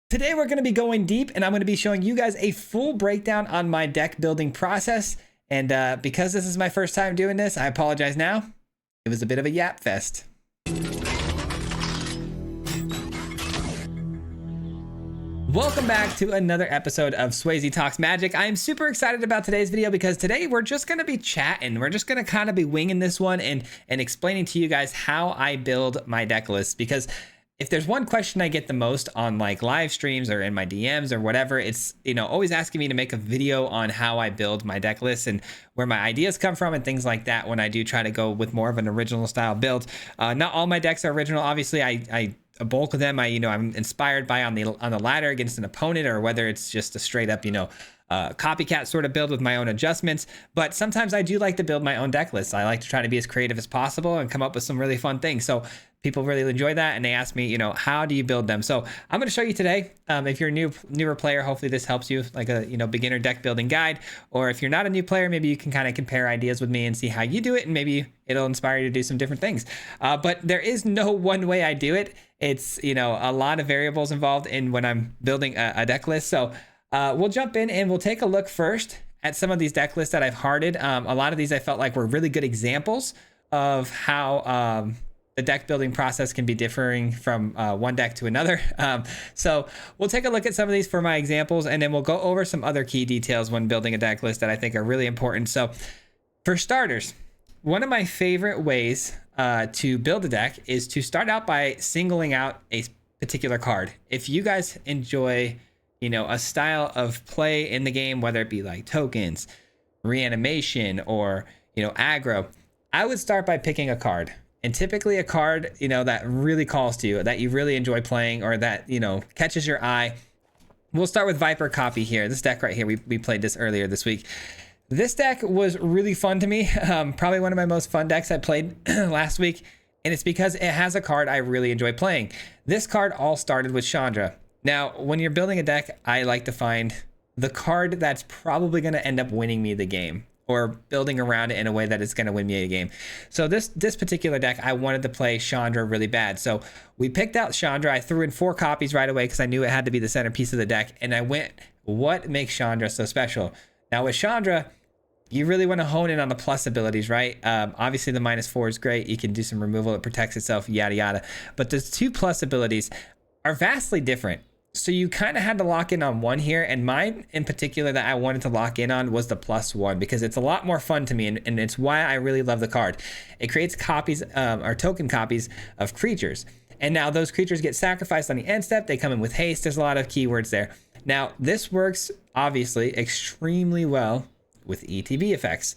Today we're going to be going deep and I'm going to be showing you guys a full breakdown on my deck building process. And because this is my first time doing this, I apologize now. It was a bit of a yap fest. Welcome back to another episode of Swayze Talks Magic. I am super excited about today's video because today we're just going to be chatting. We're just going to kind of be winging this one and explaining to you guys how I build my deck list, because if there's one question I get the most on like live streams or in my DMs or whatever, it's, always asking me to make a video on how I build my deck list and where my ideas come from and things like that when I do try to go with more of an original style build. Not all my decks are original. Obviously, a bulk of them I'm inspired by on the ladder against an opponent, or whether it's just a straight up, copycat sort of build with my own adjustments. But sometimes I do like to build my own deck lists. I like to try to be as creative as possible and come up with some really fun things. So people really enjoy that, and they ask me, how do you build them? So I'm going to show you today. If you're a newer player, hopefully this helps you, like a beginner deck building guide. Or if you're not a new player, maybe you can kind of compare ideas with me and see how you do it, and maybe it'll inspire you to do some different things. But there is no one way I do it. It's a lot of variables involved in when I'm building a deck list. So we'll jump in and we'll take a look first at some of these deck lists that I've hearted. A lot of these I felt like were really good examples of how the deck building process can be differing from one deck to another. So we'll take a look at some of these for my examples, and then we'll go over some other key details when building a deck list that I think are really important. So for starters, one of my favorite ways to build a deck is to start out by singling out a particular card. If you guys enjoy a style of play in the game, whether it be like tokens, reanimation, or aggro, I would start by picking a card. And typically a card that really calls to you, that you really enjoy playing, or that catches your eye. We'll start with Viper Copy here. This deck right here, we played this earlier this week. This deck was really fun to me. Probably one of my most fun decks I played last week, and it's because it has a card I really enjoy playing. This card all started with Chandra. Now, when you're building a deck, I like to find the card that's probably going to end up winning me the game, or building around it in a way that it's going to win me a game. So this particular deck, I wanted to play Chandra really bad. So we picked out Chandra. I threw in 4 copies right away because I knew it had to be the centerpiece of the deck. And I went, what makes Chandra so special? Now with Chandra, you really want to hone in on the plus abilities, right? Obviously the -4 is great. You can do some removal. It protects itself, yada, yada. But the 2 plus abilities are vastly different. So you kind of had to lock in on one here, and mine in particular that I wanted to lock in on was the +1, because it's a lot more fun to me, and it's why I really love the card. It creates copies or token copies of creatures, and now those creatures get sacrificed on the end step. They come in with haste. There's a lot of keywords there. Now this works obviously extremely well with ETB effects,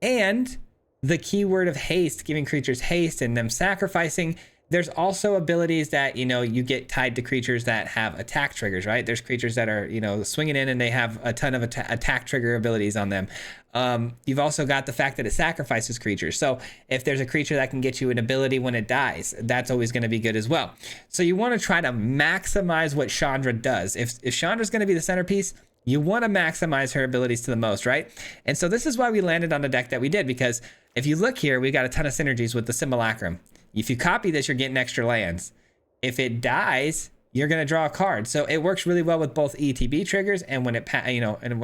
and the keyword of haste, giving creatures haste and them sacrificing. There's also abilities that, you get tied to creatures that have attack triggers, right? There's creatures that are, swinging in and they have a ton of attack trigger abilities on them. You've also got the fact that it sacrifices creatures. So if there's a creature that can get you an ability when it dies, that's always going to be good as well. So you want to try to maximize what Chandra does. If Chandra's going to be the centerpiece, you want to maximize her abilities to the most, right? And so this is why we landed on the deck that we did, because if you look here, we got a ton of synergies with the Simulacrum. If you copy this, you're getting extra lands. If it dies, you're going to draw a card. So it works really well with both ETB triggers and when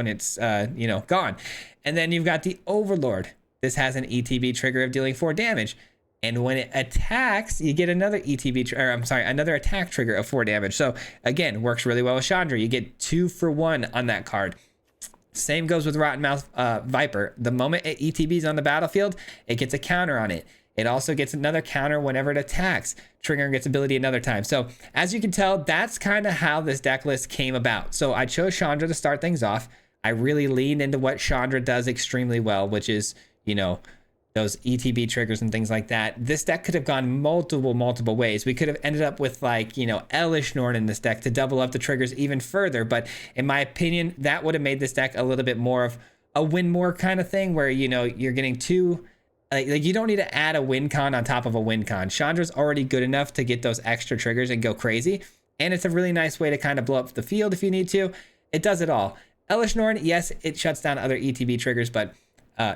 it's gone. And then you've got the Overlord. This has an ETB trigger of dealing 4 damage. And when it attacks, you get another another attack trigger of 4 damage. So again, works really well with Chandra. You get 2 for 1 on that card. Same goes with Rottenmouth Viper. The moment it ETBs on the battlefield, it gets a counter on it. It also gets another counter whenever it attacks, triggering its ability another time. So as you can tell, that's kind of how this deck list came about. So I chose Chandra to start things off. I really leaned into what Chandra does extremely well, which is, those ETB triggers and things like that. This deck could have gone multiple ways. We could have ended up with Elish Norn in this deck to double up the triggers even further. But in my opinion, that would have made this deck a little bit more of a win more kind of thing, where, you're getting 2... Like you don't need to add a win con on top of a win con. Chandra's already good enough to get those extra triggers and go crazy. And it's a really nice way to kind of blow up the field if you need to. It does it all. Elish Norn, yes, it shuts down other ETB triggers, but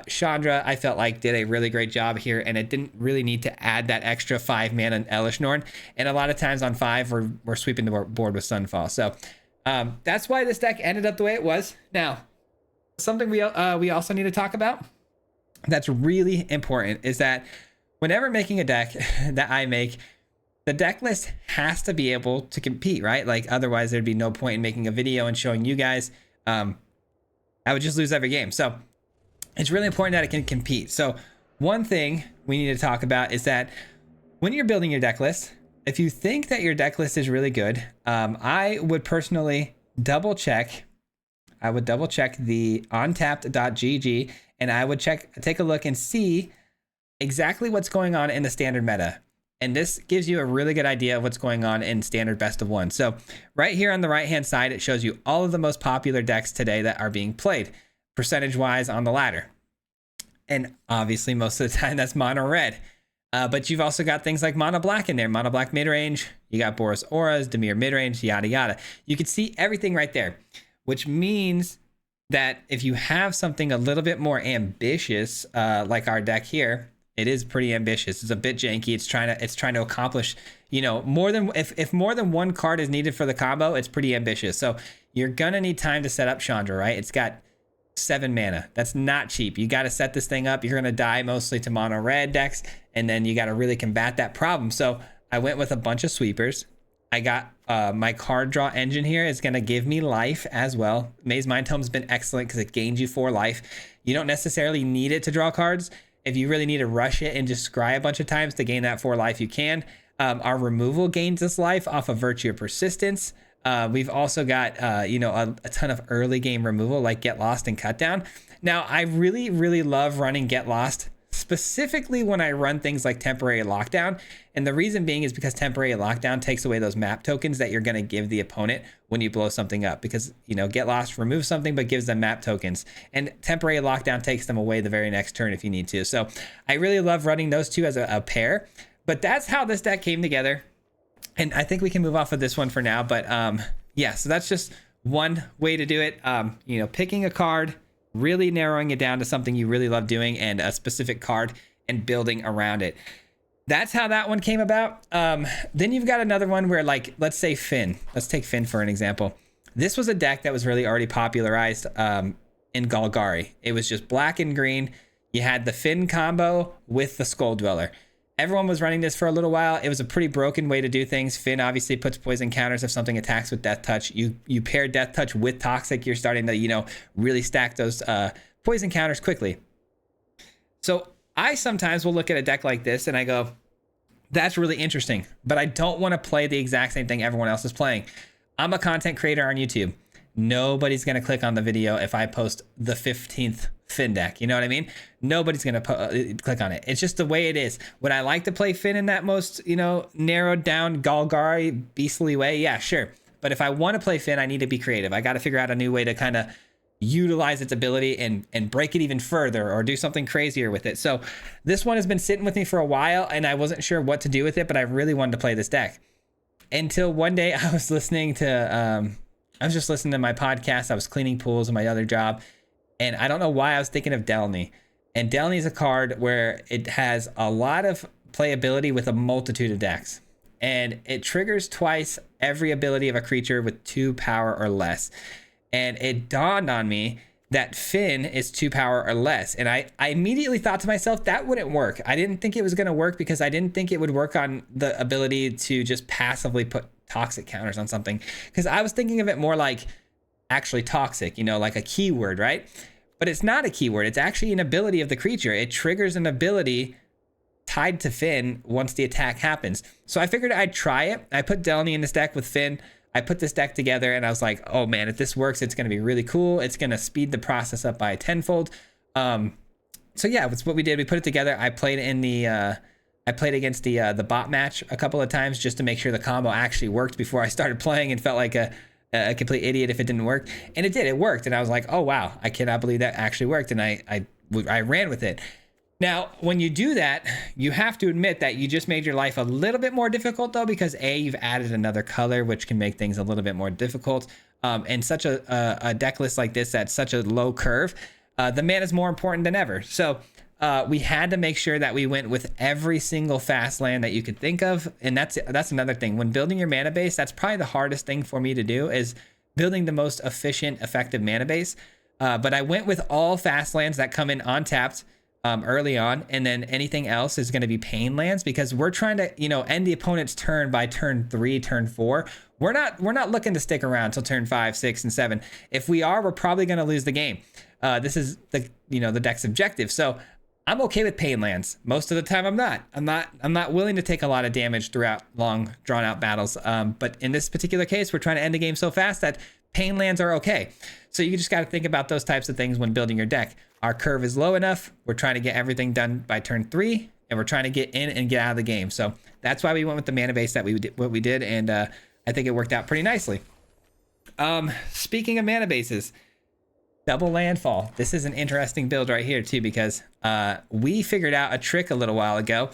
Chandra, I felt like did a really great job here, and it didn't really need to add that extra 5 mana Elish Norn. And a lot of times on 5, we're sweeping the board with Sunfall. So that's why this deck ended up the way it was. Now, something we also need to talk about that's really important is that whenever making a deck that I make, the deck list has to be able to compete, right? Like otherwise there'd be no point in making a video and showing you guys. I would just lose every game. So it's really important that it can compete. So one thing we need to talk about is that when you're building your deck list, if you think that your deck list is really good, I would personally double check. I would double check the ontapped.gg and I would take a look and see exactly what's going on in the standard meta. And this gives you a really good idea of what's going on in standard best of one. So right here on the right hand side, it shows you all of the most popular decks today that are being played percentage wise on the ladder. And obviously most of the time that's mono red. But you've also got things like mono black in there, mono black mid-range. You got Boros Auras, Dimir mid-range, yada, yada. You can see everything right there, which means that if you have something a little bit more ambitious, like our deck here, it is pretty ambitious. It's a bit janky. It's trying to accomplish, more than if more than one card is needed for the combo, it's pretty ambitious. So you're gonna need time to set up Chandra, right? It's got 7 mana. That's not cheap. You got to set this thing up. You're going to die mostly to mono red decks, and then you got to really combat that problem. So I went with a bunch of sweepers. I got my card draw engine here is going to give me life as well. Maze Mind Tome's been excellent because it gains you 4 life. You don't necessarily need it to draw cards. If you really need to rush it and just scry a bunch of times to gain that 4 life, you can. Our removal gains this life off of Virtue of Persistence. We've also got, a ton of early game removal like Get Lost and Cut Down. Now, I really, really love running Get Lost, specifically when I run things like Temporary Lockdown. And the reason being is because Temporary Lockdown takes away those map tokens that you're going to give the opponent when you blow something up. Because, Get Lost removes something but gives them map tokens. And Temporary Lockdown takes them away the very next turn if you need to. So I really love running those two as a pair. But that's how this deck came together. And I think we can move off of this one for now, but yeah, so that's just one way to do it. Picking a card, really narrowing it down to something you really love doing and a specific card and building around it. That's how that one came about. Then you've got another one where, like, let's say Finn. Let's take Finn for an example. This was a deck that was really already popularized in Golgari. It was just black and green. You had the Finn combo with the Skull Dweller. Everyone was running this for a little while. It was a pretty broken way to do things. Finn obviously puts poison counters if something attacks with Death Touch. You pair Death Touch with Toxic, you're starting to, really stack those poison counters quickly. So I sometimes will look at a deck like this and I go, that's really interesting, but I don't want to play the exact same thing everyone else is playing. I'm a content creator on YouTube. Nobody's going to click on the video if I post the 15th Finn deck. You know what I mean? Nobody's going to click on it. It's just the way it is. Would I like to play Finn in that most, narrowed down Golgari beastly way? Yeah, sure. But if I want to play Finn, I need to be creative. I got to figure out a new way to kind of utilize its ability and break it even further or do something crazier with it. So this one has been sitting with me for a while and I wasn't sure what to do with it, but I really wanted to play this deck. Until one day I was listening to, I was just listening to my podcast. I was cleaning pools in my other job. And I don't know why I was thinking of Delny. And Delny is a card where it has a lot of playability with a multitude of decks. And it triggers twice every ability of a creature with 2 power or less. And it dawned on me that Finn is 2 power or less. And I immediately thought to myself, that wouldn't work. I didn't think it was going to work because I didn't think it would work on the ability to just passively put toxic counters on something. Because I was thinking of it more like actually toxic, like a keyword, right? But it's not a keyword. It's actually an ability of the creature. It triggers an ability tied to Finn once the attack happens. So I figured I'd try it. I put Delny in this deck with Finn. I put this deck together and I was like, oh man, if this works, it's going to be really cool. It's going to speed the process up by 10-fold. So yeah, that's what we did. We put it together. I played in the, I played against the bot match a couple of times just to make sure the combo actually worked before I started playing and felt like a complete idiot if it didn't work. And it did, it worked. And I was like, oh wow, I cannot believe that actually worked. And I ran with it. Now, when you do that, you have to admit that you just made your life a little bit more difficult though, because you've added another color, which can make things a little bit more difficult. And such a deck list like this, that's such a low curve. the mana is more important than ever. So we had to make sure that we went with every single fast land that you could think of. And that's another thing. When building your mana base, that's probably the hardest thing for me to do, is building the most efficient, effective mana base. But I went with all fast lands that come in untapped early on, and then anything else is going to be pain lands, because we're trying to, end the opponent's turn by turn 3, turn 4. We're not looking to stick around till turn 5, 6, and 7. If we are, we're probably going to lose the game. This is the deck's objective. So I'm okay with pain lands. Most of the time I'm not. I'm not willing to take a lot of damage throughout long drawn out battles. But in this particular case, we're trying to end the game so fast that pain lands are okay. So you just got to think about those types of things when building your deck. Our curve is low enough. We're trying to get everything done by turn 3, and we're trying to get in and get out of the game. So that's why we went with the mana base that we did, and I think it worked out pretty nicely. Speaking of mana bases, double landfall. This is an interesting build right here too, because we figured out a trick a little while ago.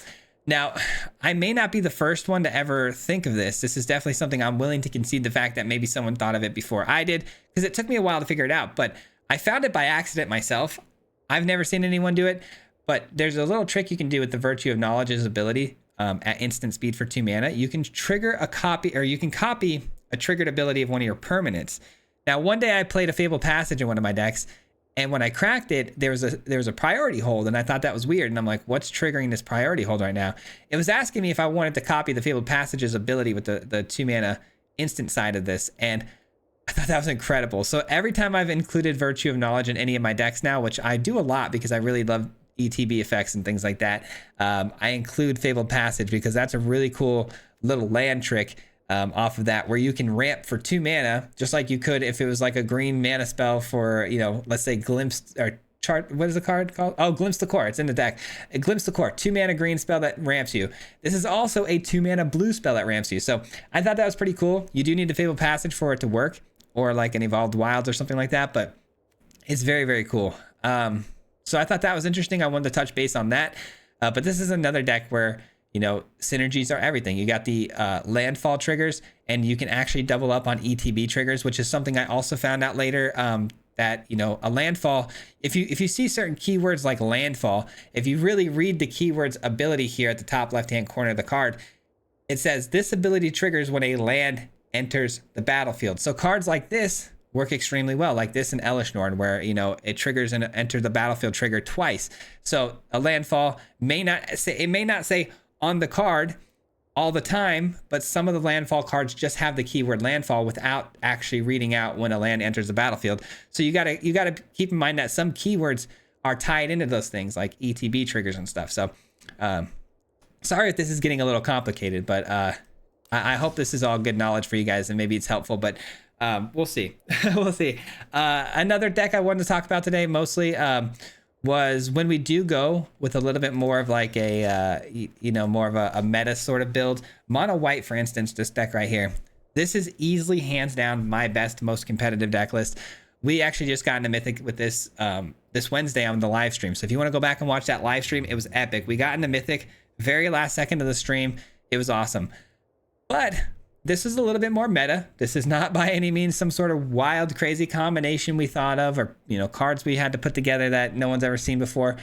Now, I may not be the first one to ever think of this. This is definitely something I'm willing to concede the fact that maybe someone thought of it before I did, because it took me a while to figure it out, but I found it by accident myself. I've never seen anyone do it, but there's a little trick you can do with the Virtue of Knowledge's ability at instant speed for 2 mana. You can trigger a copy, or you can copy a triggered ability of one of your permanents. Now, one day I played a Fabled Passage in one of my decks, and when I cracked it, there was a priority hold, and I thought that was weird. And I'm like, what's triggering this priority hold right now? It was asking me if I wanted to copy the Fabled Passage's ability with the 2 mana instant side of this, and I thought that was incredible. So every time I've included Virtue of Knowledge in any of my decks now, which I do a lot because I really love ETB effects and things like that, I include Fabled Passage because that's a really cool little land trick off of that, where you can ramp for 2 mana, just like you could if it was like a green mana spell for, let's say Glimpse, or chart. What is the card called? Oh, Glimpse the Core. It's in the deck. Glimpse the Core, 2 mana green spell that ramps you. This is also a 2 mana blue spell that ramps you. So I thought that was pretty cool. You do need the Fabled Passage for it to work, or like an Evolved Wilds or something like that, but it's very, very cool. So I thought that was interesting. I wanted to touch base on that. But this is another deck where, synergies are everything. You got the landfall triggers, and you can actually double up on ETB triggers, which is something I also found out later, that, a landfall, if you see certain keywords like landfall, if you really read the keywords ability here at the top left-hand corner of the card, it says this ability triggers when a land enters the battlefield. So cards like this work extremely well, like this in Elishnorn, where it triggers and enter the battlefield trigger twice. So a landfall may not say on the card all the time, but some of the landfall cards just have the keyword landfall without actually reading out when a land enters the battlefield. So you gotta keep in mind that some keywords are tied into those things, like ETB triggers and stuff. So sorry if this is getting a little complicated, but I hope this is all good knowledge for you guys, and maybe it's helpful, but we'll see. We'll see. Another deck I wanted to talk about today mostly was when we do go with a little bit more of like a, more of a meta sort of build. Mono white, for instance, this deck right here. This is easily, hands down, my best, most competitive deck list. We actually just got into Mythic with this this Wednesday on the live stream. So if you want to go back and watch that live stream, it was epic. We got into Mythic very last second of the stream. It was awesome. But this is a little bit more meta. This is not by any means some sort of wild, crazy combination we thought of, or cards we had to put together that no one's ever seen before.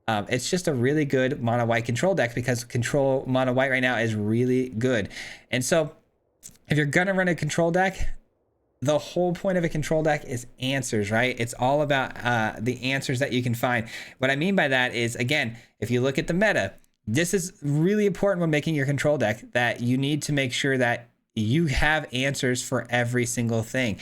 It's just a really good mono white control deck, because control mono white right now is really good. And so if you're gonna run a control deck, the whole point of a control deck is answers, right? It's all about the answers that you can find. What I mean by that is, again, if you look at the meta, this is really important when making your control deck, that you need to make sure that you have answers for every single thing,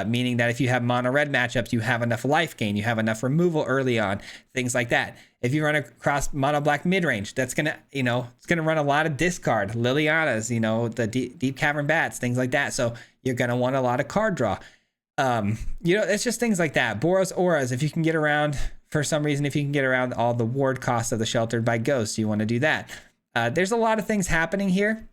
meaning that if you have mono red matchups, you have enough life gain, you have enough removal early on, things like that. If you run across mono black mid range, that's gonna, it's gonna run a lot of discard, Liliana's, the deep cavern bats, things like that. So you're gonna want a lot of card draw. It's just things like that. Boros auras, if you can get around, for some reason, if you can get around all the ward costs of the Sheltered by Ghosts, you want to do that. There's a lot of things happening here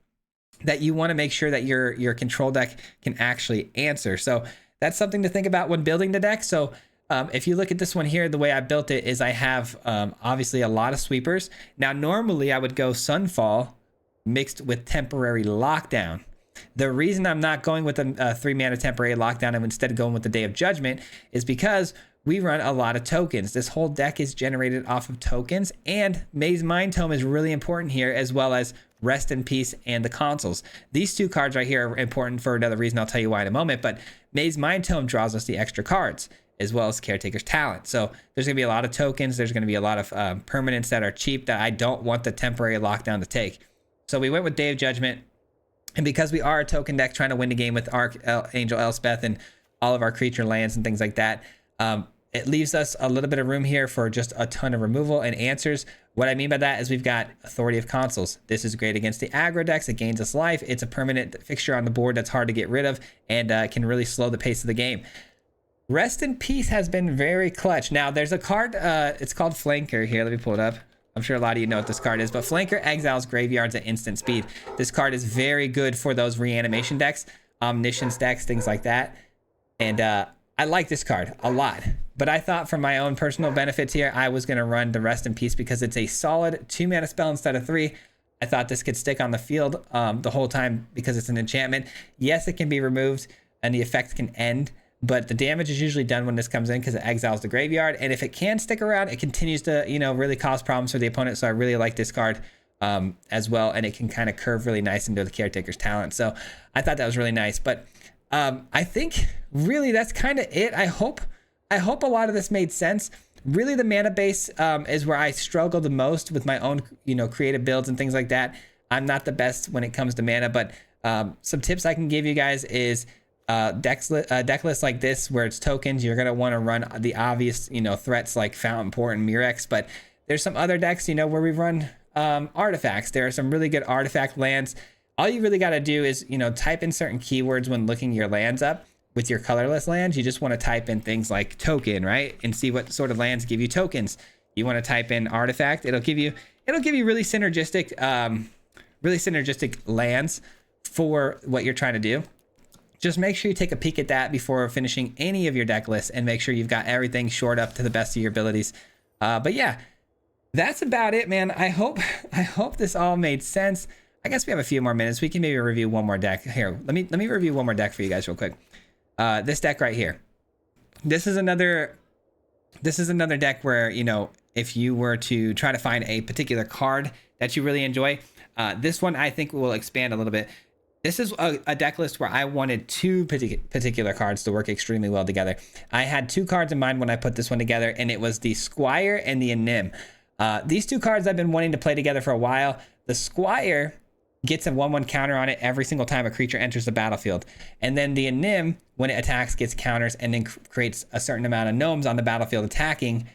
that you want to make sure that your control deck can actually answer. So that's something to think about when building the deck. So if you look at this one here, the way I built it is I have obviously a lot of sweepers. Now, normally I would go Sunfall mixed with Temporary Lockdown. The reason I'm not going with a 3 mana temporary lockdown and instead going with the Day of Judgment is because we run a lot of tokens. This whole deck is generated off of tokens, and Maze Mind Tome is really important here, as well as Rest in Peace and the consoles. These 2 cards right here are important for another reason. I'll tell you why in a moment, but Maze Mind Tome draws us the extra cards, as well as Caretaker's Talent. So there's gonna be a lot of tokens. There's gonna be a lot of permanents that are cheap that I don't want the temporary lockdown to take. So we went with Day of Judgment. And because we are a token deck trying to win the game with Archangel Elspeth and all of our creature lands and things like that, it leaves us a little bit of room here for just a ton of removal and answers. What I mean by that is we've got Authority of Consuls. This is great against the aggro decks. It gains us life. It's a permanent fixture on the board that's hard to get rid of and can really slow the pace of the game. Rest in Peace has been very clutch. Now, there's a card, it's called Flanker here. Let me pull it up. I'm sure a lot of you know what this card is, but Flanker exiles graveyards at instant speed. This card is very good for those reanimation decks, omniscience decks, things like that. And I like this card a lot. But I thought for my own personal benefits here, I was going to run the Rest in Peace because it's a solid 2 mana spell instead of 3. I thought this could stick on the field the whole time because it's an enchantment. Yes, it can be removed and the effect can end, but the damage is usually done when this comes in because it exiles the graveyard. And if it can stick around, it continues to, really cause problems for the opponent. So I really like this card as well. And it can kind of curve really nice into the Caretaker's Talent. So I thought that was really nice. But I think really that's kind of it. I hope a lot of this made sense. Really, the mana base is where I struggle the most with my own, creative builds and things like that. I'm not the best when it comes to mana, but some tips I can give you guys is deck lists like this where it's tokens. You're gonna want to run the obvious, threats like Fountain Port and Murex, but there's some other decks, where we run artifacts. There are some really good artifact lands. All you really got to do is, type in certain keywords when looking your lands up. With your colorless lands, you just want to type in things like token, right? And see what sort of lands give you tokens. You want to type in artifact. It'll give you really synergistic lands for what you're trying to do. Just make sure you take a peek at that before finishing any of your deck lists and make sure you've got everything shored up to the best of your abilities. But yeah, that's about it, man. I hope this all made sense. I guess we have a few more minutes. We can maybe review one more deck. Here, let me review one more deck for you guys real quick. This deck right here. This is another deck where, if you were to try to find a particular card that you really enjoy, this one I think will expand a little bit. This is a deck list where I wanted 2 particular cards to work extremely well together. I had 2 cards in mind when I put this one together, and it was the Squire and the Anim. These 2 cards I've been wanting to play together for a while. The Squire gets a 1/1 counter on it every single time a creature enters the battlefield. And then the Anim, when it attacks, gets counters and then creates a certain amount of gnomes on the battlefield attacking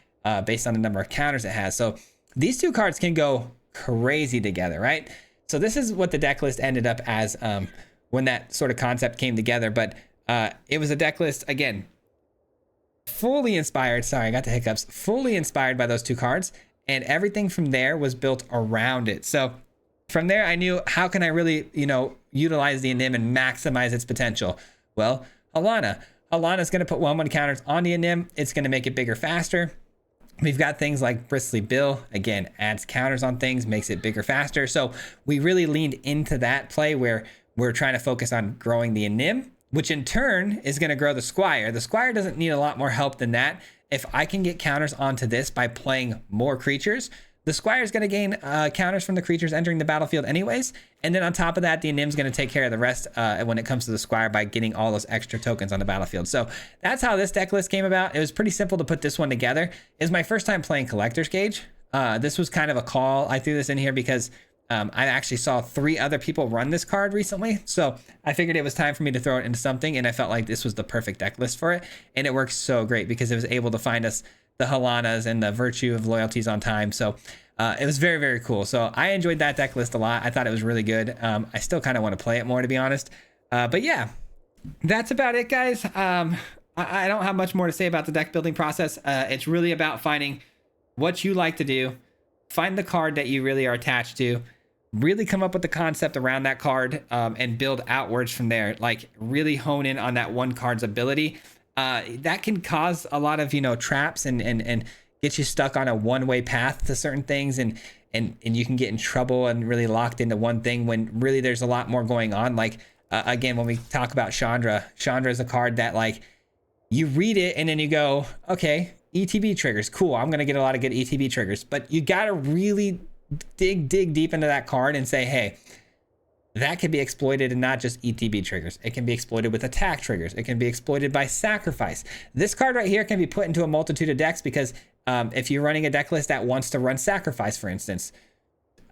based on the number of counters it has. So these 2 cards can go crazy together, right? So this is what the deck list ended up as when that sort of concept came together. But it was a deck list, again, fully inspired. Sorry, I got the hiccups. Fully inspired by those 2 cards. And everything from there was built around it. So from there, I knew how can I really, utilize the Anim and maximize its potential. Well, Alana is going to put 1/1 counters on the Anim. It's going to make it bigger, faster. We've got things like Bristly Bill, again, adds counters on things, makes it bigger, faster. So we really leaned into that play where we're trying to focus on growing the Anim, which in turn is going to grow the Squire. The Squire doesn't need a lot more help than that. If I can get counters onto this by playing more creatures, the Squire is going to gain counters from the creatures entering the battlefield anyways. And then on top of that, the Anim's going to take care of the rest when it comes to the Squire by getting all those extra tokens on the battlefield. So that's how this deck list came about. It was pretty simple to put this one together. It's my first time playing Collector's Cage. This was kind of a call. I threw this in here because I actually saw 3 other people run this card recently. So I figured it was time for me to throw it into something. And I felt like this was the perfect deck list for it. And it works so great because it was able to find us the Halanas and the Virtue of Loyalties on time. So it was very, very cool. So I enjoyed that deck list a lot. I thought it was really good. I still kind of want to play it more, to be honest. But yeah, that's about it, guys. I don't have much more to say about the deck building process. It's really about finding what you like to do, find the card that you really are attached to, really come up with the concept around that card, and build outwards from there. Like really hone in on that one card's ability. That can cause a lot of, traps and get you stuck on a one-way path to certain things, and you can get in trouble and really locked into one thing when really there's a lot more going on. Like again, when we talk about Chandra is a card that like you read it and then you go, okay, ETB triggers, cool, I'm gonna get a lot of good ETB triggers, but you gotta really dig deep into that card and say, hey, that can be exploited and not just ETB triggers. It can be exploited with attack triggers. It can be exploited by sacrifice. This card right here can be put into a multitude of decks because if you're running a deck list that wants to run sacrifice, for instance,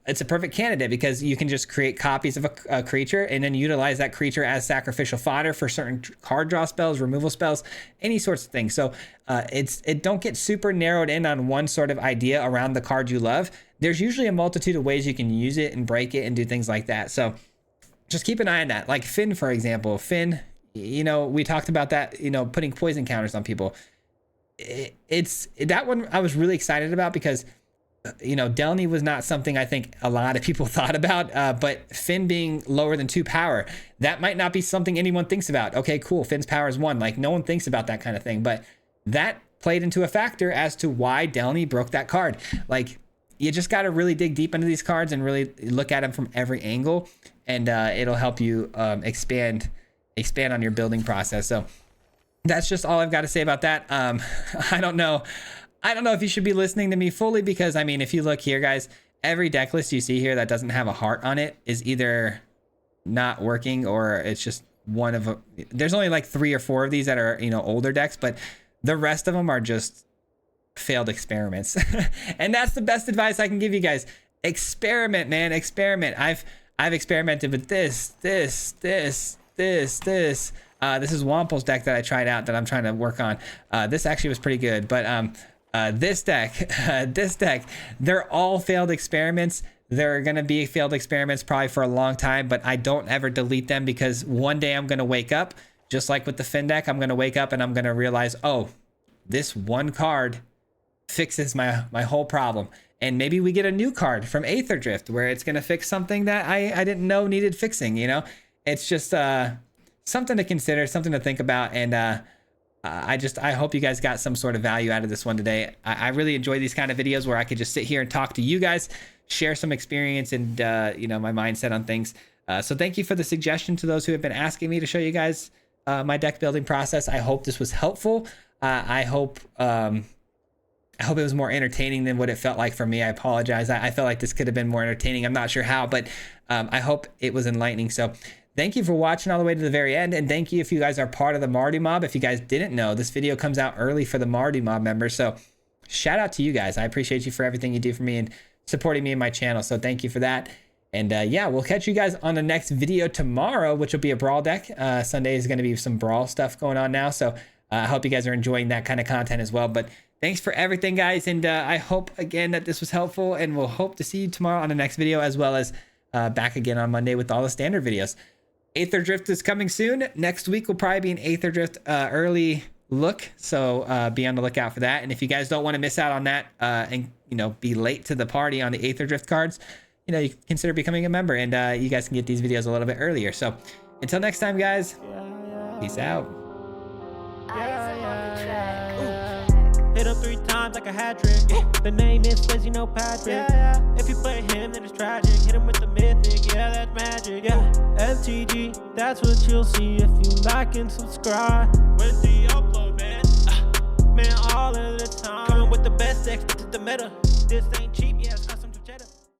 it's a perfect candidate because you can just create copies of a creature and then utilize that creature as sacrificial fodder for certain card draw spells, removal spells, any sorts of things. So it don't get super narrowed in on one sort of idea around the card you love. There's usually a multitude of ways you can use it and break it and do things like that. So just keep an eye on that. Like Finn, for example. Finn, you know, we talked about that, you know, putting poison counters on people. It's that one I was really excited about because, you know, Delny was not something I think a lot of people thought about, but Finn being lower than 2 power, that might not be something anyone thinks about. Okay, cool, Finn's power is 1. Like, no one thinks about that kind of thing, but that played into a factor as to why Delny broke that card. Like, you just got to really dig deep into these cards and really look at them from every angle, and it'll help you expand on your building process. So that's just all I've got to say about that. I don't know if you should be listening to me fully because, I mean, if you look here, guys, every deck list you see here that doesn't have a heart on it is either not working or it's just one of them. There's only like 3 or 4 of these that are, you know, older decks, but the rest of them are just failed experiments. And that's the best advice I can give you guys. Experiment, man, experiment. I've experimented with this. This is Wample's deck that I tried out that I'm trying to work on. This actually was pretty good, but this deck, they're all failed experiments. They're going to be failed experiments probably for a long time, but I don't ever delete them because one day I'm going to wake up, just like with the Finn deck, I'm going to wake up and I'm going to realize, oh, this one card fixes my whole problem. And maybe we get a new card from Aether Drift where it's going to fix something that I didn't know needed fixing, you know? It's just something to consider, something to think about. And I hope you guys got some sort of value out of this one today. I really enjoy these kind of videos where I could just sit here and talk to you guys, share some experience and, you know, my mindset on things. So thank you for the suggestion to those who have been asking me to show you guys my deck building process. I hope this was helpful. I hope it was more entertaining than what it felt like for me. I apologize. I felt like this could have been more entertaining. I'm not sure how, but I hope it was enlightening. So thank you for watching all the way to the very end. And thank you if you guys are part of the Marty Mob. If you guys didn't know, this video comes out early for the Marty Mob members. So shout out to you guys. I appreciate you for everything you do for me and supporting me and my channel. So thank you for that. And yeah, we'll catch you guys on the next video tomorrow, which will be a Brawl deck. Sunday is going to be some Brawl stuff going on now. So I hope you guys are enjoying that kind of content as well. But thanks for everything, guys. And I hope, again, that this was helpful. And we'll hope to see you tomorrow on the next video, as well as back again on Monday with all the standard videos. Aether Drift is coming soon. Next week will probably be an Aether Drift early look. So be on the lookout for that. And if you guys don't want to miss out on that and, you know, be late to the party on the Aether Drift cards, you know, you consider becoming a member and you guys can get these videos a little bit earlier. So until next time, guys, peace out. Hit him 3 times like a hat trick. The name is Swayze, no Patrick. If you play him, then it's tragic. Hit him with the mythic, yeah, that's magic. MTG, that's what you'll see if you like and subscribe. Where's the upload, man? Man, all of the time. Coming with the best decks, this is the meta. This ain't cheap, yeah.